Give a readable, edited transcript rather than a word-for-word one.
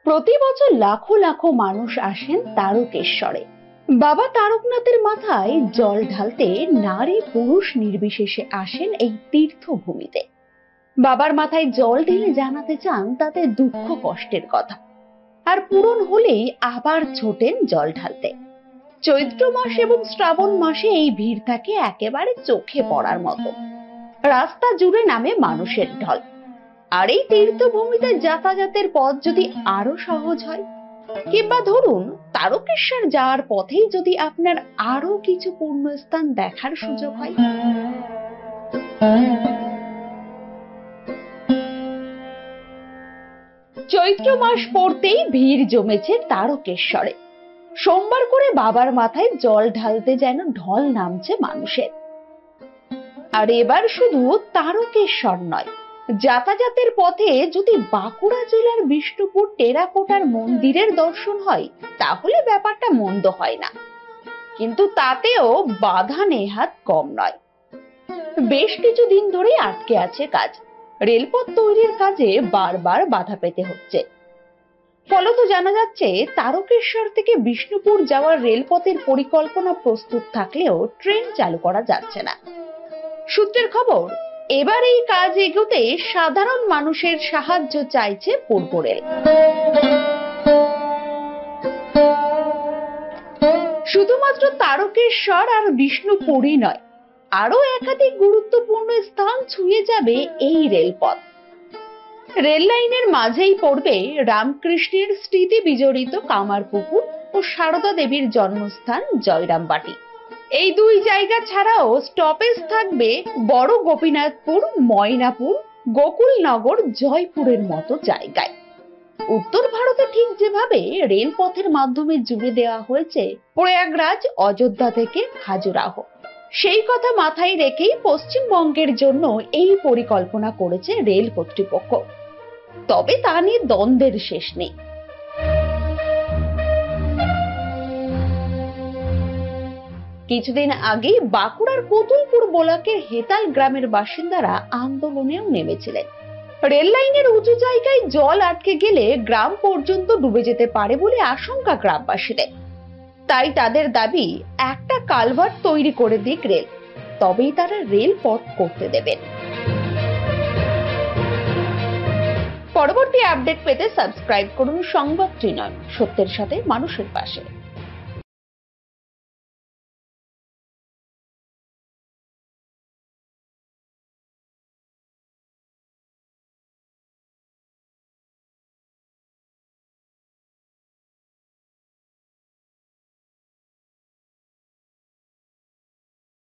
প্রতি বছর লাখো লাখো মানুষ আসেন তারকেশ্বরে। বাবা তারকনাথের মাথায় জল ঢালতে নারী পুরুষ নির্বিশেষে আসেন এই তীর্থভূমিতে। বাবার মাথায় জল ঢেলে জানাতে চান তাতে দুঃখ কষ্টের কথা, আর পূরণ হলেই আবার ছোটেন জল ঢালতে। চৈত্র মাস এবং শ্রাবণ মাসে এই ভিড় থাকে একেবারে চোখে পড়ার মতো। রাস্তা জুড়ে নামে মানুষের ঢল। আর এই তীর্থভূমিতে যাতায়াতের পথ যদি আরো সহজ হয়, কিংবা ধরুন তারকেশ্বর যাওয়ার পথেই যদি আপনার আরো কিছু পুণ্যস্থান দেখার সুযোগ হয়। চৈত্র মাস পড়তেই ভিড় জমেছে তারকেশ্বরে। সোমবার করে বাবার মাথায় জল ঢালতে যেন ঢল নামছে মানুষের। আর এবার শুধু তারকেশ্বর নয়, যাতায়াতের পথে যদি বাঁকুড়া জেলার বিষ্ণুপুর টেরাকোটার মন্দিরের দর্শন হয়, তাহলে ব্যাপারটা মন্দ হয় না। কিন্তু তাতেও বাধা নেহাত কম নয়। বেশ কিছুদিন ধরেই আটকে আছে কাজ। রেলপথ তৈরির কাজে বারবার বাধা পেতে হচ্ছে। ফলত জানা যাচ্ছে তারকেশ্বর থেকে বিষ্ণুপুর যাওয়ার রেলপথের পরিকল্পনা প্রস্তুত থাকলেও ট্রেন চালু করা যাচ্ছে না। সূত্রের খবর, এবার এই কাজ এগোতে সাধারণ মানুষের সাহায্য চাইছে পূর্ব রেল। শুধুমাত্র তারকেশ্বর আর বিষ্ণুপুরই নয়, আরো একাধিক গুরুত্বপূর্ণ স্থান ছুঁয়ে যাবে এই রেলপথ। রেল লাইনের মাঝেই পড়বে রামকৃষ্ণের স্মৃতি বিজড়িত কামারপুকুর ও সারদা দেবীর জন্মস্থান জয়রামবাটি। এই দুই জায়গা ছাড়াও স্টপেজ থাকবে বড় গোপীনাথপুর, ময়নাপুর, গোকুলনগর, জয়পুরের মতো জায়গায়। উত্তর ভারতে ঠিক যেভাবে রেলপথের মাধ্যমে জুড়ে দেওয়া হয়েছে প্রয়াগরাজ, অযোধ্যা থেকে খাজুরাহো, সেই কথা মাথায় রেখেই পশ্চিমবঙ্গের জন্য এই পরিকল্পনা করেছে রেল কর্তৃপক্ষ। তবে তা নিয়ে দ্বন্দ্বের শেষ নেই। কিছুদিন আগেই বাঁকুড়ার কতুলপুর ব্লকের হেতাল গ্রামের বাসিন্দারা আন্দোলনেও নেমেছিলেন। রেল লাইনের উঁচু জায়গায় জল আটকে গেলে গ্রাম পর্যন্ত ডুবে যেতে পারে বলে আশঙ্কা গ্রামবাসীদের। তাই তাদের দাবি, একটা কালভার্ট তৈরি করে দিক রেল, তবেই তারা রেল পথ করতে দেবেন। পরবর্তী আপডেট পেতে সাবস্ক্রাইব করুন সংবাদ ত্রিনয়ন, সত্যের সাথে মানুষের পাশে।